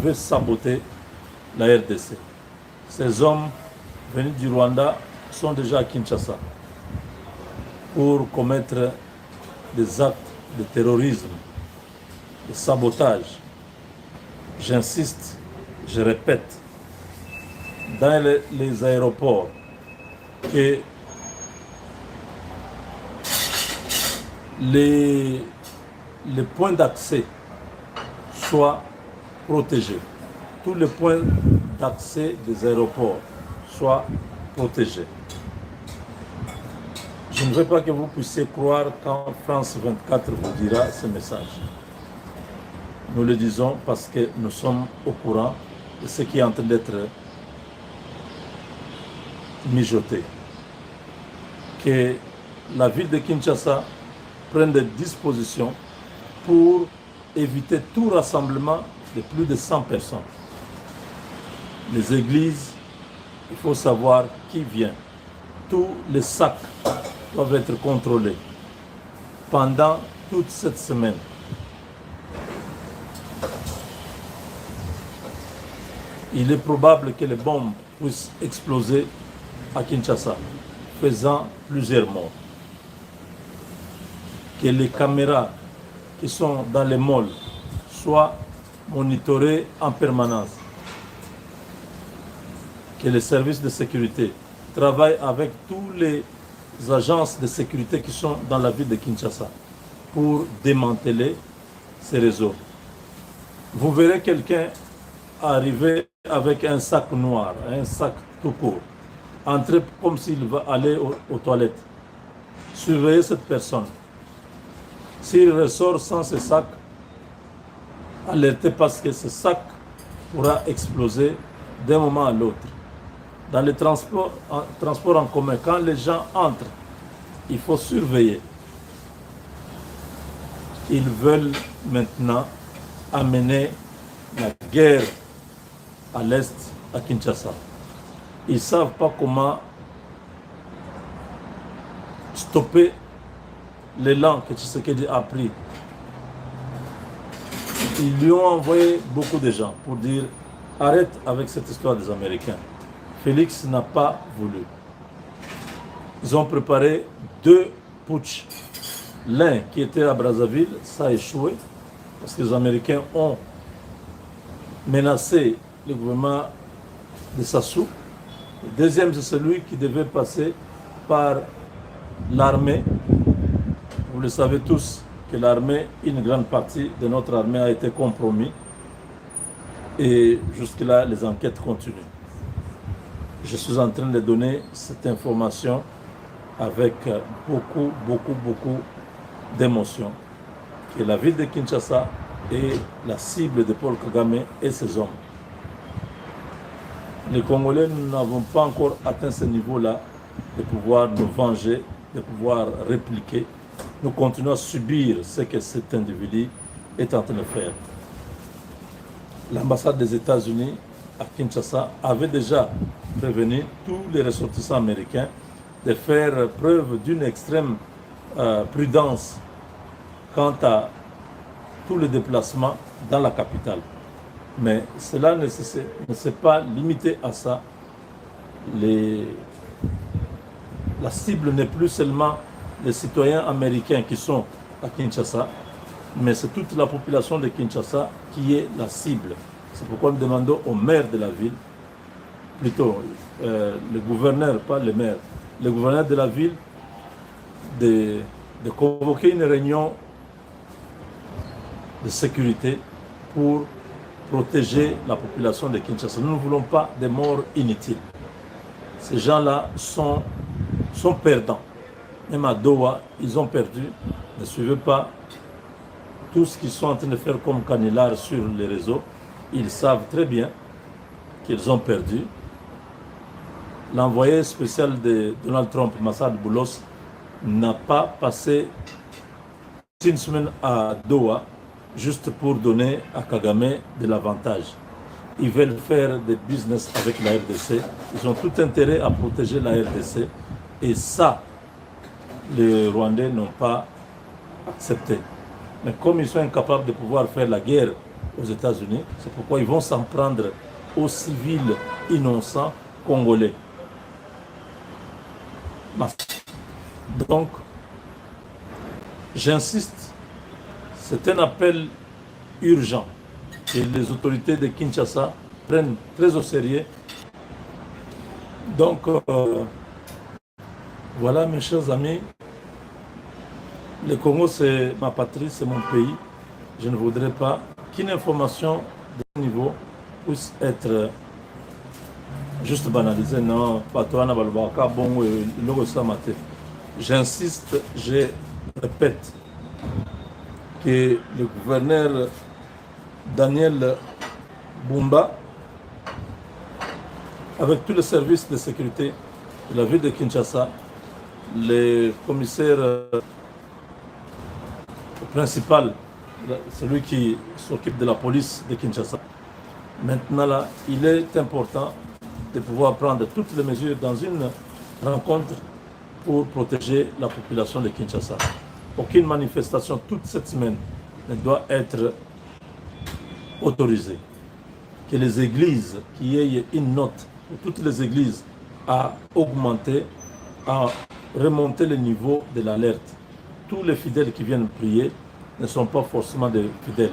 veut saboter la RDC. Ces hommes venus du Rwanda sont déjà à Kinshasa pour commettre des actes de terrorisme, de sabotage. J'insiste, je répète, dans les aéroports, que les points d'accès soient protégés. Tous les points d'accès des aéroports soient protégés. Je ne veux pas que vous puissiez croire quand France 24 vous dira ce message. Nous le disons parce que nous sommes au courant de ce qui est en train d'être mijoté. Que la ville de Kinshasa prenne des dispositions pour éviter tout rassemblement de plus de 100 personnes. Les églises, il faut savoir qui vient. Tous les sacs doivent être contrôlés pendant toute cette semaine. Il est probable que les bombes puissent exploser à Kinshasa, faisant plusieurs morts. Que les caméras qui sont dans les malls soient monitorées en permanence. Que les services de sécurité travaillent avec toutes les agences de sécurité qui sont dans la ville de Kinshasa pour démanteler ces réseaux. Vous verrez quelqu'un arriver avec un sac noir, un sac tout court, entrer comme s'il va aller aux toilettes. Surveillez cette personne. S'il ressort sans ce sac, alertez parce que ce sac pourra exploser d'un moment à l'autre. Dans les transports en commun, quand les gens entrent, il faut surveiller. Ils veulent maintenant amener la guerre à l'est, à Kinshasa. Ils ne savent pas comment stopper l'élan que Tshisekedi a pris. Ils lui ont envoyé beaucoup de gens pour dire arrête avec cette histoire des Américains. Félix n'a pas voulu. Ils ont préparé 2 putschs. L'un qui était à Brazzaville, ça a échoué parce que les Américains ont menacé le gouvernement de Sassou. Le deuxième, c'est celui qui devait passer par l'armée. Vous le savez tous que l'armée, une grande partie de notre armée a été compromise. Et jusque-là, les enquêtes continuent. Je suis en train de donner cette information avec beaucoup d'émotion. Que la ville de Kinshasa est la cible de Paul Kagame et ses hommes. Les Congolais, nous n'avons pas encore atteint ce niveau-là de pouvoir nous venger, de pouvoir répliquer. Nous continuons à subir ce que cet individu est en train de faire. L'ambassade des États-Unis à Kinshasa avait déjà prévenu tous les ressortissants américains de faire preuve d'une extrême prudence quant à tous les déplacements dans la capitale. Mais cela ne s'est pas limité à ça. La cible n'est plus seulement les citoyens américains qui sont à Kinshasa, mais c'est toute la population de Kinshasa qui est la cible. C'est pourquoi nous demandons au maire de la ville, plutôt le gouverneur, pas le maire, le gouverneur de la ville, de convoquer une réunion de sécurité pour protéger la population de Kinshasa. Nous ne voulons pas de morts inutiles. Ces gens-là sont perdants. Même à Doha, ils ont perdu. Ne suivez pas tout ce qu'ils sont en train de faire comme canular sur les réseaux. Ils savent très bien qu'ils ont perdu. L'envoyé spécial de Donald Trump, Massad Boulos, n'a pas passé une semaine à Doha juste pour donner à Kagame de l'avantage. Ils veulent faire des business avec la RDC. Ils ont tout intérêt à protéger la RDC. Et ça, les Rwandais n'ont pas accepté. Mais comme ils sont incapables de pouvoir faire la guerre aux États-Unis. C'est pourquoi ils vont s'en prendre aux civils innocents congolais. Donc, j'insiste, c'est un appel urgent que les autorités de Kinshasa prennent très au sérieux. Donc, voilà mes chers amis, le Congo c'est ma patrie, c'est mon pays. Je ne voudrais pas qu'une information de ce niveau puisse être juste banalisée. Non, pas toi, bon, j'insiste, je répète que le gouverneur Daniel Bumba, avec tous les services de sécurité de la ville de Kinshasa, le commissaire principal, celui qui s'occupe de la police de Kinshasa, maintenant là, il est important de pouvoir prendre toutes les mesures dans une rencontre pour protéger la population de Kinshasa. Aucune manifestation toute cette semaine ne doit être autorisée. Que les églises, qu'il y ait une note pour toutes les églises à augmenter, à remonter le niveau de l'alerte. Tous les fidèles qui viennent prier ne sont pas forcément des fidèles.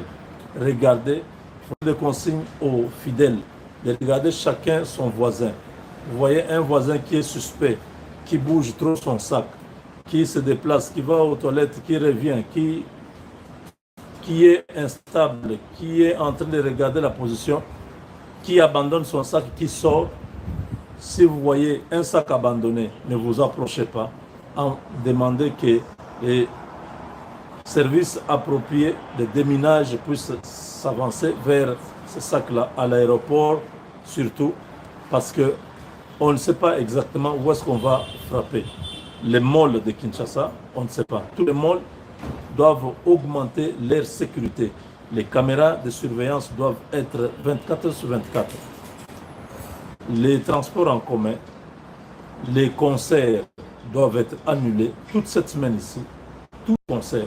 Regardez, il faut des consignes aux fidèles de regarder chacun son voisin. Vous voyez un voisin qui est suspect, qui bouge trop son sac, qui se déplace, qui va aux toilettes, qui revient, qui est instable, qui est en train de regarder la position, qui abandonne son sac, qui sort. Si vous voyez un sac abandonné, ne vous approchez pas, en demandant que les services appropriés de déminage puissent s'avancer vers ce sac-là, à l'aéroport surtout, parce qu'on ne sait pas exactement où est-ce qu'on va frapper. Les malls de Kinshasa, on ne sait pas. Tous les malls doivent augmenter leur sécurité. Les caméras de surveillance doivent être 24 sur 24. Les transports en commun, les concerts doivent être annulés toute cette semaine ici. Tout concert.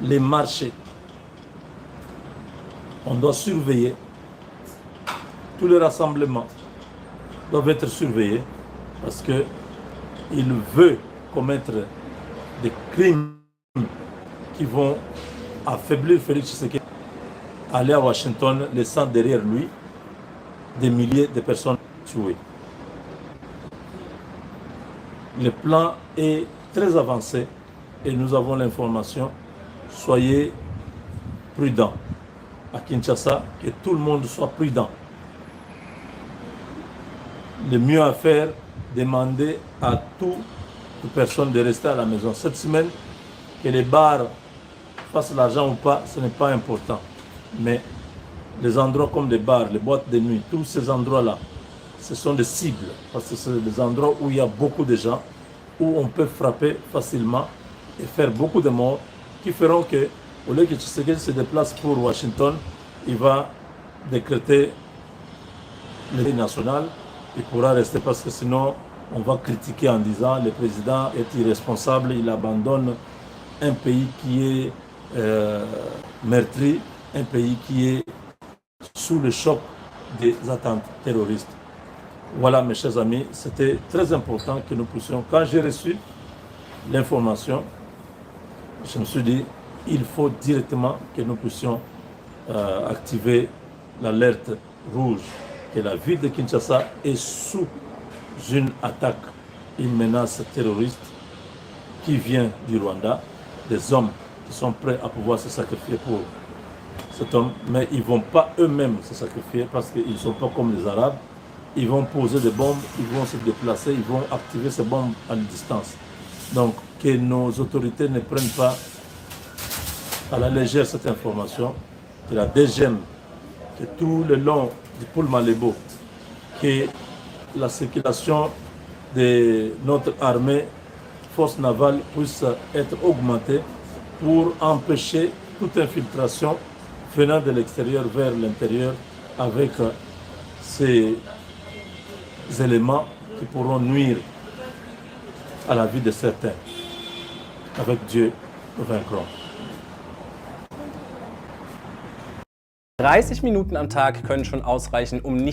Les marchés, on doit surveiller. Tous les rassemblements doivent être surveillés parce qu'il veut commettre des crimes qui vont affaiblir Félix Tshisekedi, aller à Washington, laissant derrière lui des milliers de personnes tuées. Le plan est très avancé et nous avons l'information. Soyez prudents à Kinshasa, que tout le monde soit prudent. Le mieux à faire, demander à toutes les personnes de rester à la maison. Cette semaine, que les bars fassent l'argent ou pas, ce n'est pas important. Mais les endroits comme les bars, les boîtes de nuit, tous ces endroits-là, ce sont des cibles. Parce que c'est des endroits où il y a beaucoup de gens, où on peut frapper facilement et faire beaucoup de morts, qui feront que, au lieu que Tshisekedi se déplace pour Washington, il va décréter l'état national. Il pourra rester parce que sinon, on va critiquer en disant le président est irresponsable, il abandonne un pays qui est meurtri, un pays qui est sous le choc des attentes terroristes. Voilà mes chers amis, c'était très important que nous puissions, quand j'ai reçu l'information, je me suis dit, il faut directement que nous puissions activer l'alerte rouge, que la ville de Kinshasa est sous une attaque, une menace terroriste qui vient du Rwanda, des hommes qui sont prêts à pouvoir se sacrifier pour cet homme, mais ils ne vont pas eux-mêmes se sacrifier parce qu'ils ne sont pas comme les Arabes. Ils vont poser des bombes, ils vont se déplacer, ils vont activer ces bombes à distance. Donc, que nos autorités ne prennent pas à la légère cette information, que la DGM, que tout le long du pôle Malébo, que la circulation de notre armée, force navale, puisse être augmentée pour empêcher toute infiltration venant de l'extérieur vers l'intérieur avec ces éléments qui pourront nuire à la vie de certains. Avec Dieu, nous vaincrons. 30 Minuten am Tag können schon ausreichen, um nicht